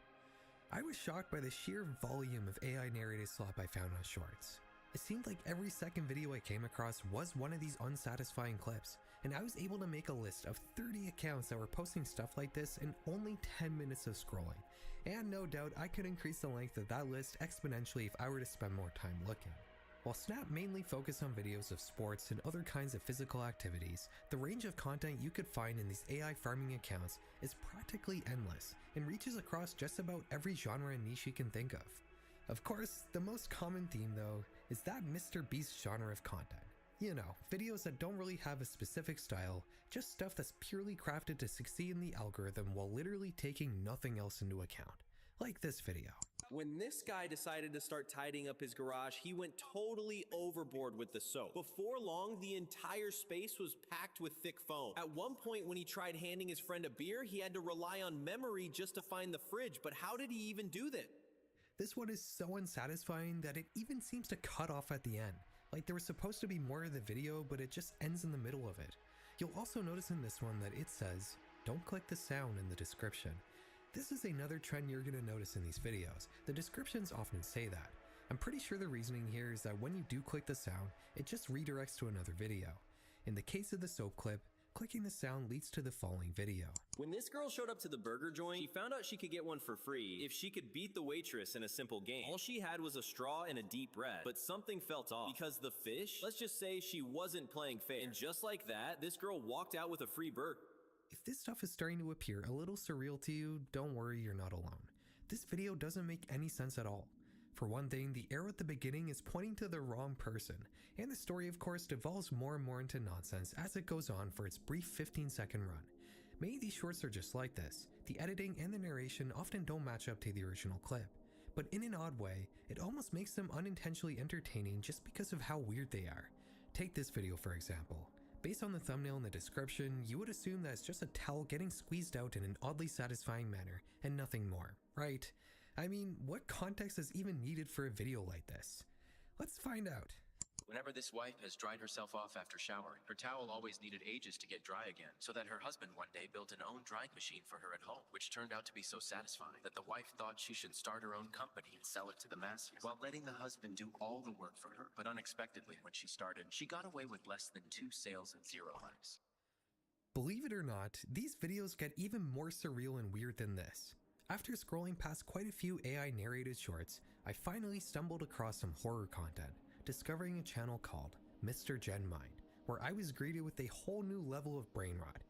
I was shocked by the sheer volume of AI narrated slop I found on Shorts. It seemed like every second video I came across was one of these unsatisfying clips, and I was able to make a list of 30 accounts that were posting stuff like this in only 10 minutes of scrolling. And no doubt I could increase the length of that list exponentially if I were to spend more time looking. While Snap mainly focused on videos of sports and other kinds of physical activities, the range of content you could find in these AI farming accounts is practically endless and reaches across just about every genre and niche you can think of. Of course, the most common theme though is that Mr. Beast genre of content. You know, videos that don't really have a specific style, just stuff that's purely crafted to succeed in the algorithm while literally taking nothing else into account. Like this video. When this guy decided to start tidying up his garage, he went totally overboard with the soap. Before long, the entire space was packed with thick foam. At one point when he tried handing his friend a beer, he had to rely on memory just to find the fridge, but how did he even do that? This one is so unsatisfying that it even seems to cut off at the end. Like there was supposed to be more of the video, but it just ends in the middle of it. You'll also notice in this one that it says, "Don't click the sound" in the description. This is another trend you're going to notice in these videos. The descriptions often say that. I'm pretty sure the reasoning here is that when you do click the sound, it just redirects to another video. In the case of the soap clip, clicking the sound leads to the following video. When this girl showed up to the burger joint, she found out she could get one for free if she could beat the waitress in a simple game. All she had was a straw and a deep breath, but something felt off. Because the fish, let's just say she wasn't playing fair. And just like that, this girl walked out with a free burger. If this stuff is starting to appear a little surreal to you, don't worry, you're not alone. This video doesn't make any sense at all. For one thing, the arrow at the beginning is pointing to the wrong person, and the story of course devolves more and more into nonsense as it goes on for its brief 15-second run. Many of these shorts are just like this. The editing and the narration often don't match up to the original clip, but in an odd way, it almost makes them unintentionally entertaining just because of how weird they are. Take this video for example. Based on the thumbnail and the description, you would assume that it's just a towel getting squeezed out in an oddly satisfying manner, and nothing more, right? I mean, what context is even needed for a video like this? Let's find out. Whenever this wife has dried herself off after showering, her towel always needed ages to get dry again, so that her husband one day built an own drying machine for her at home, which turned out to be so satisfying that the wife thought she should start her own company and sell it to the masses, while letting the husband do all the work for her. But unexpectedly, when she started, she got away with less than 2 sales and 0 likes. Believe it or not, these videos get even more surreal and weird than this. After scrolling past quite a few AI narrated shorts, I finally stumbled across some horror content, discovering a channel called Mr. Gen Mind, where I was greeted with a whole new level of brain rot.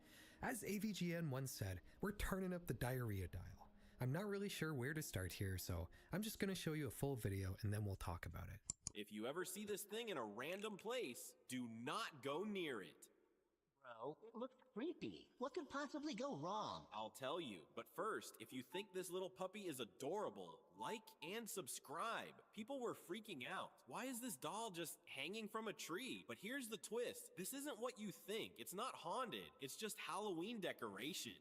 As AVGN once said, we're turning up the diarrhea dial. I'm not really sure where to start here, so I'm just going to show you a full video and then we'll talk about it. If you ever see this thing in a random place, do not go near it. Bro, it looks creepy. What could possibly go wrong? I'll tell you, but first, if you think this little puppy is adorable, like and subscribe. People were freaking out. Why is this doll just hanging from a tree? But here's the twist. This isn't what you think. It's not haunted. It's just Halloween decoration.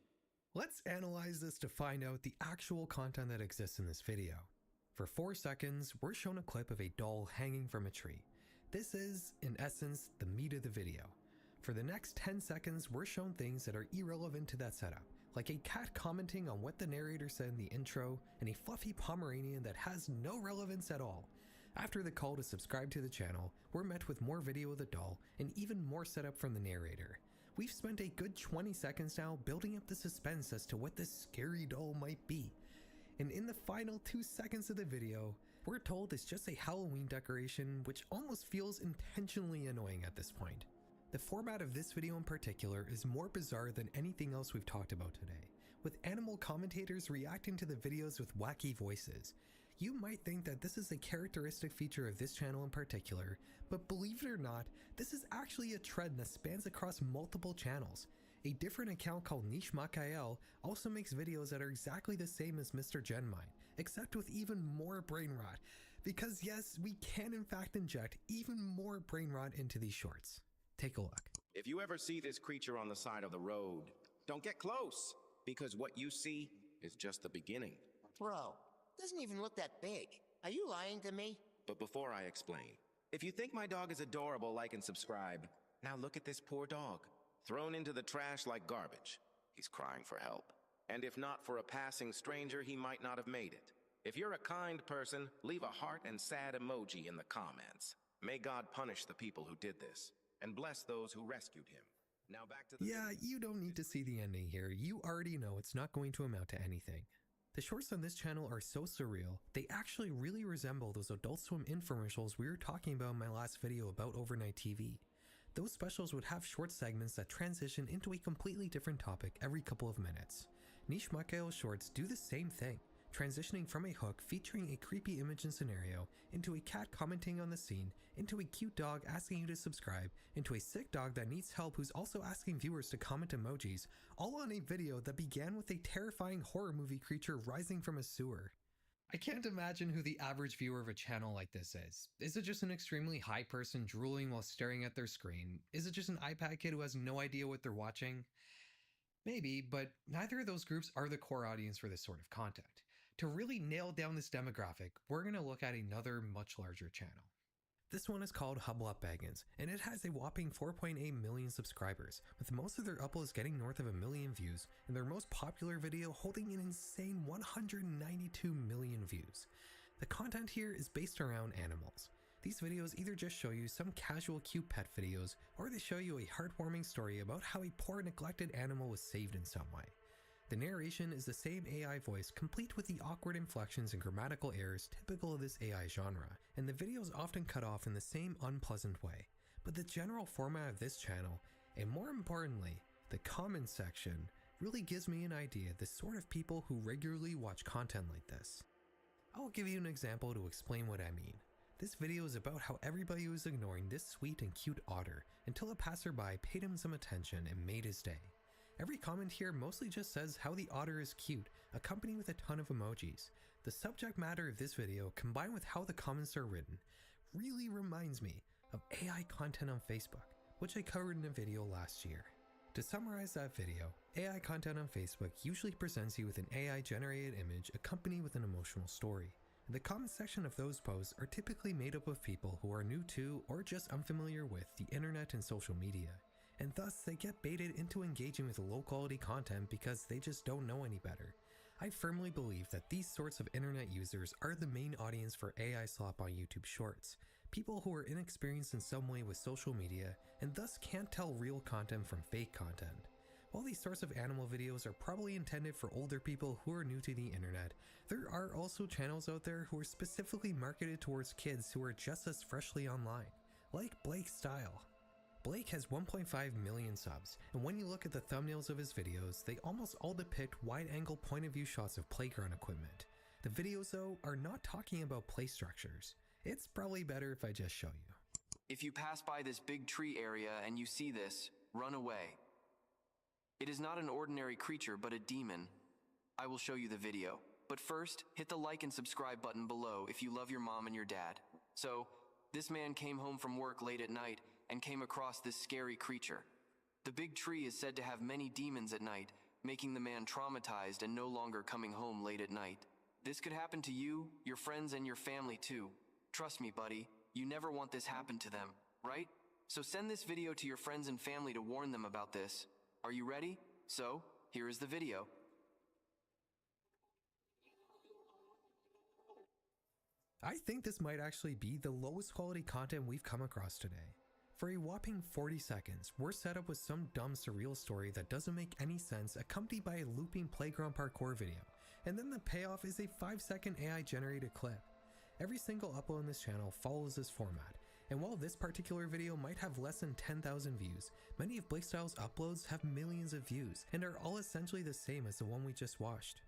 Let's analyze this to find out the actual content that exists in this video. For 4 seconds, we're shown a clip of a doll hanging from a tree. This is, in essence, the meat of the video. For the next 10 seconds, we're shown things that are irrelevant to that setup, like a cat commenting on what the narrator said in the intro, and a fluffy Pomeranian that has no relevance at all. After the call to subscribe to the channel, we're met with more video of the doll, and even more setup from the narrator. We've spent a good 20 seconds now building up the suspense as to what this scary doll might be. And in the final 2 seconds of the video, we're told it's just a Halloween decoration, which almost feels intentionally annoying at this point. The format of this video in particular is more bizarre than anything else we've talked about today, with animal commentators reacting to the videos with wacky voices. You might think that this is a characteristic feature of this channel in particular, but believe it or not, this is actually a trend that spans across multiple channels. A different account called Niche Makael also makes videos that are exactly the same as Mr. Gen Mind, except with even more brain rot. Because yes, we can in fact inject even more brain rot into these shorts. Take a look. If you ever see this creature on the side of the road, don't get close, because what you see is just the beginning. Bro, doesn't even look that big. Are you lying to me? But before I explain, if you think my dog is adorable, like and subscribe. Now look at this poor dog, thrown into the trash like garbage. He's crying for help. And if not for a passing stranger, he might not have made it. If you're a kind person, leave a heart and sad emoji in the comments. May God punish the people who did this, and bless those who rescued him. Now back to the Yeah, video. you don't need to see the ending here. You already know it's not going to amount to anything. The shorts on this channel are so surreal, they actually really resemble those Adult Swim infomercials we were talking about in my last video about overnight TV. Those specials would have short segments that transition into a completely different topic every couple of minutes. Niche Makayo shorts do the same thing, transitioning from a hook featuring a creepy image and scenario, into a cat commenting on the scene, into a cute dog asking you to subscribe, into a sick dog that needs help who's also asking viewers to comment emojis, all on a video that began with a terrifying horror movie creature rising from a sewer. I can't imagine who the average viewer of a channel like this is. Is it just an extremely high person drooling while staring at their screen? Is it just an iPad kid who has no idea what they're watching? Maybe, but neither of those groups are the core audience for this sort of content. To really nail down this demographic, we're going to look at another much larger channel. This one is called Hublot Baggins, and it has a whopping 4.8 million subscribers, with most of their uploads getting north of 1 million views, and their most popular video holding an insane 192 million views. The content here is based around animals. These videos either just show you some casual cute pet videos, or they show you a heartwarming story about how a poor neglected animal was saved in some way. The narration is the same AI voice, complete with the awkward inflections and grammatical errors typical of this AI genre, and the videos often cut off in the same unpleasant way. But the general format of this channel, and more importantly, the comments section, really gives me an idea of the sort of people who regularly watch content like this. I'll give you an example to explain what I mean. This video is about how everybody was ignoring this sweet and cute otter until a passerby paid him some attention and made his day. Every comment here mostly just says how the otter is cute, accompanied with a ton of emojis. The subject matter of this video, combined with how the comments are written, really reminds me of AI content on Facebook, which I covered in a video last year. To summarize that video, AI content on Facebook usually presents you with an AI-generated image accompanied with an emotional story. The comment section of those posts are typically made up of people who are new to or just unfamiliar with the internet and social media, and thus they get baited into engaging with low quality content because they just don't know any better. I firmly believe that these sorts of internet users are the main audience for AI slop on YouTube Shorts, people who are inexperienced in some way with social media and thus can't tell real content from fake content. While these sorts of animal videos are probably intended for older people who are new to the internet, there are also channels out there who are specifically marketed towards kids who are just as freshly online, like Blake's Style. Blake has 1.5 million subs, and when you look at the thumbnails of his videos, they almost all depict wide-angle point-of-view shots of playground equipment. The videos, though, are not talking about play structures. It's probably better if I just show you. If you pass by this big tree area and you see this, run away. It is not an ordinary creature, but a demon. I will show you the video. But first, hit the like and subscribe button below if you love your mom and your dad. So, this man came home from work late at night and came across this scary creature. The big tree is said to have many demons at night, making the man traumatized and no longer coming home late at night. This could happen to you, your friends, and your family too. Trust me, buddy, you never want this happen to them, right? So send this video to your friends and family to warn them about this. Are you ready? So, here is the video. I think this might actually be the lowest quality content we've come across today. For a whopping 40 seconds, we're set up with some dumb surreal story that doesn't make any sense, accompanied by a looping playground parkour video, and then the payoff is a 5-second AI generated clip. Every single upload on this channel follows this format, and while this particular video might have less than 10,000 views, many of Blake Style's uploads have millions of views, and are all essentially the same as the one we just watched.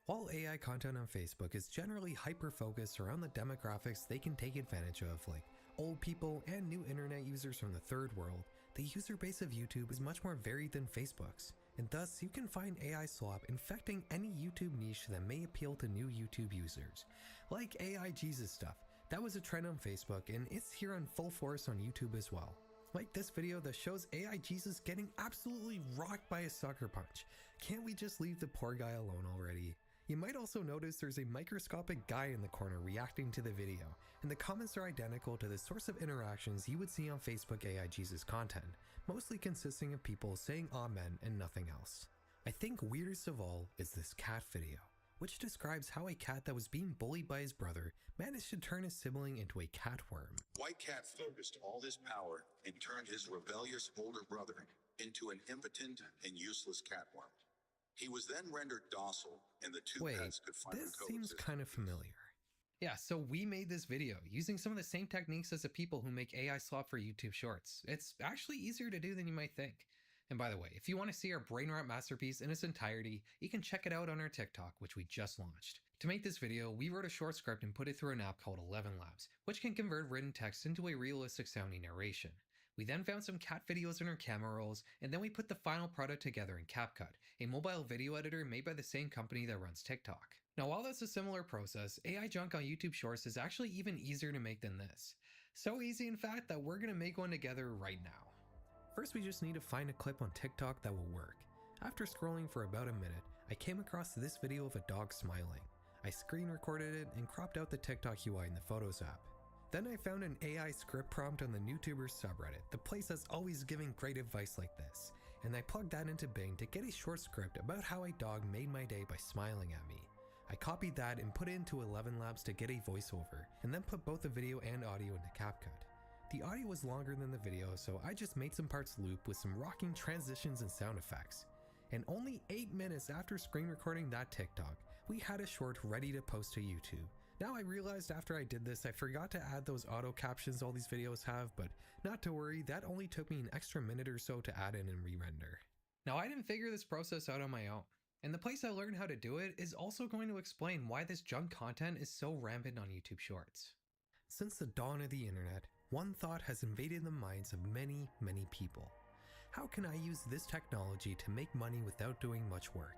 While AI content on Facebook is generally hyper-focused around the demographics they can take advantage of, like old people and new internet users from the third world, the user base of YouTube is much more varied than Facebook's, and thus you can find AI slop infecting any YouTube niche that may appeal to new YouTube users. Like AI Jesus stuff, that was a trend on Facebook and it's here on full force on YouTube as well. Like this video that shows AI Jesus getting absolutely rocked by a sucker punch. Can't we just leave the poor guy alone already? You might also notice there's a microscopic guy in the corner reacting to the video, and the comments are identical to the sorts of interactions you would see on Facebook AI Jesus content, mostly consisting of people saying amen and nothing else. I think weirdest of all is this cat video. which describes how a cat that was being bullied by his brother managed to turn his sibling into a cat worm. White Cat focused all his power and turned his rebellious older brother into an impotent and useless catworm. He was then rendered docile, and the two pets could finally this coexist. seems kind of familiar. Yeah, so we made this video using some of the same techniques as the people who make AI slop for YouTube Shorts. It's actually easier to do than you might think. And by the way, if you want to see our brain rot masterpiece in its entirety, you can check it out on our TikTok, which we just launched. To make this video, we wrote a short script and put it through an app called 11 Labs, which can convert written text into a realistic sounding narration. We then found some cat videos in our camera rolls, and then we put the final product together in CapCut, a mobile video editor made by the same company that runs TikTok. Now while that's a similar process, AI junk on YouTube Shorts is actually even easier to make than this. So easy in fact that we're gonna make one together right now. First we just need to find a clip on TikTok that will work. After scrolling for about a minute, I came across this video of a dog smiling. I screen recorded it and cropped out the TikTok UI in the Photos app. Then I found an AI script prompt on the YouTubers subreddit, the place that's always giving great advice like this, and I plugged that into Bing to get a short script about how a dog made my day by smiling at me. I copied that and put it into 11 Labs to get a voiceover, and then put both the video and audio into CapCut. The audio was longer than the video, so I just made some parts loop with some rocking transitions and sound effects. And only 8 minutes after screen recording that TikTok, we had a short ready to post to YouTube. Now I realized after I did this I forgot to add those auto captions all these videos have, but not to worry, that only took me an extra minute or so to add in and re-render. Now I didn't figure this process out on my own. And the place I learned how to do it is also going to explain why this junk content is so rampant on YouTube Shorts. Since the dawn of the internet, one thought has invaded the minds of many people. How can I use this technology to make money without doing much work?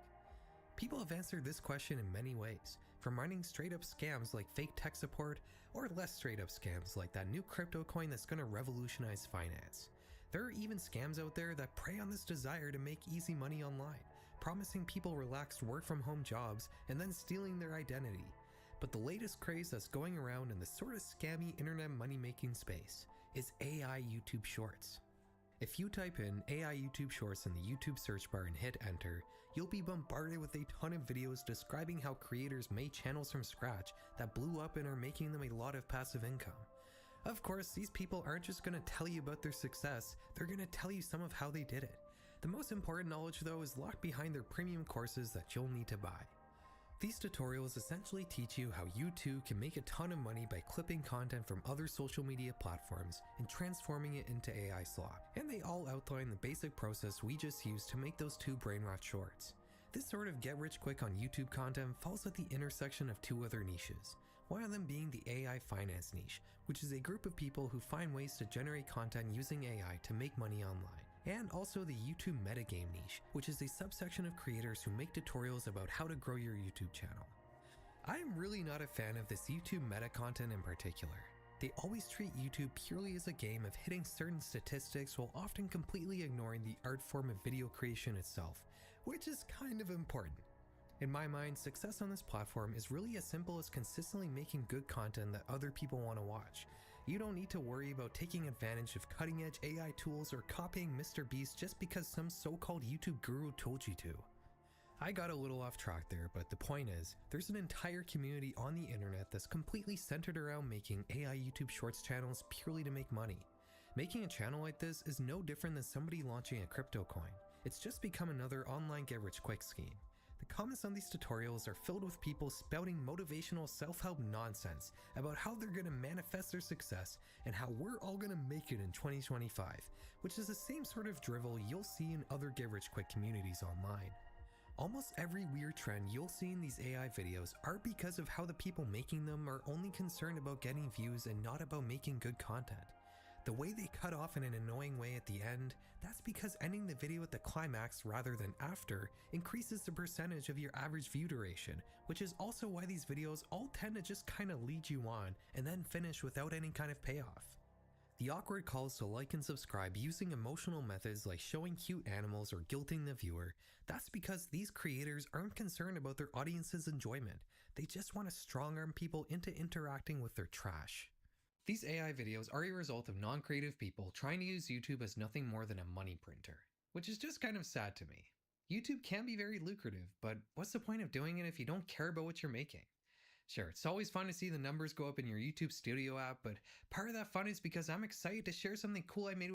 People have answered this question in many ways, from running straight up scams like fake tech support, or less straight up scams like that new crypto coin that's gonna revolutionize finance. There are even scams out there that prey on this desire to make easy money online, promising people relaxed work from home jobs and then stealing their identity. But the latest craze that's going around in the sort of scammy internet money making space is AI YouTube Shorts. If you type in AI YouTube Shorts in the YouTube search bar and hit enter, you'll be bombarded with a ton of videos describing how creators made channels from scratch that blew up and are making them a lot of passive income. Of course, these people aren't just going to tell you about their success, they're going to tell you some of how they did it. The most important knowledge though is locked behind their premium courses that you'll need to buy. These tutorials essentially teach you how you too can make a ton of money by clipping content from other social media platforms and transforming it into AI slop. And they all outline the basic process we just used to make those two brain rot shorts. This sort of get rich quick on YouTube content falls at the intersection of two other niches. One of them being the AI finance niche, which is a group of people who find ways to generate content using AI to make money online. And also the YouTube metagame niche, which is a subsection of creators who make tutorials about how to grow your YouTube channel. I am really not a fan of this YouTube meta content in particular. They always treat YouTube purely as a game of hitting certain statistics while often completely ignoring the art form of video creation itself, which is kind of important. In my mind, success on this platform is really as simple as consistently making good content that other people want to watch. You don't need to worry about taking advantage of cutting-edge AI tools or copying Mr. Beast just because some so-called YouTube guru told you to. I got a little off track there, but the point is, there's an entire community on the internet that's completely centered around making AI YouTube Shorts channels purely to make money. Making a channel like this is no different than somebody launching a crypto coin. It's just become another online get-rich-quick scheme. The comments on these tutorials are filled with people spouting motivational self-help nonsense about how they're gonna manifest their success and how we're all gonna make it in 2025, which is the same sort of drivel you'll see in other get-rich-quick communities online. Almost every weird trend you'll see in these AI videos are because of how the people making them are only concerned about getting views and not about making good content. The way they cut off in an annoying way at the end, that's because ending the video at the climax rather than after increases the percentage of your average view duration, which is also why these videos all tend to just kinda lead you on and then finish without any kind of payoff. The awkward calls to like and subscribe using emotional methods like showing cute animals or guilting the viewer, that's because these creators aren't concerned about their audience's enjoyment, they just want to strong-arm people into interacting with their trash. These AI videos are a result of non-creative people trying to use YouTube as nothing more than a money printer, which is just kind of sad to me. YouTube can be very lucrative, but what's the point of doing it if you don't care about what you're making? Sure, it's always fun to see the numbers go up in your YouTube Studio app, but part of that fun is because I'm excited to share something cool I made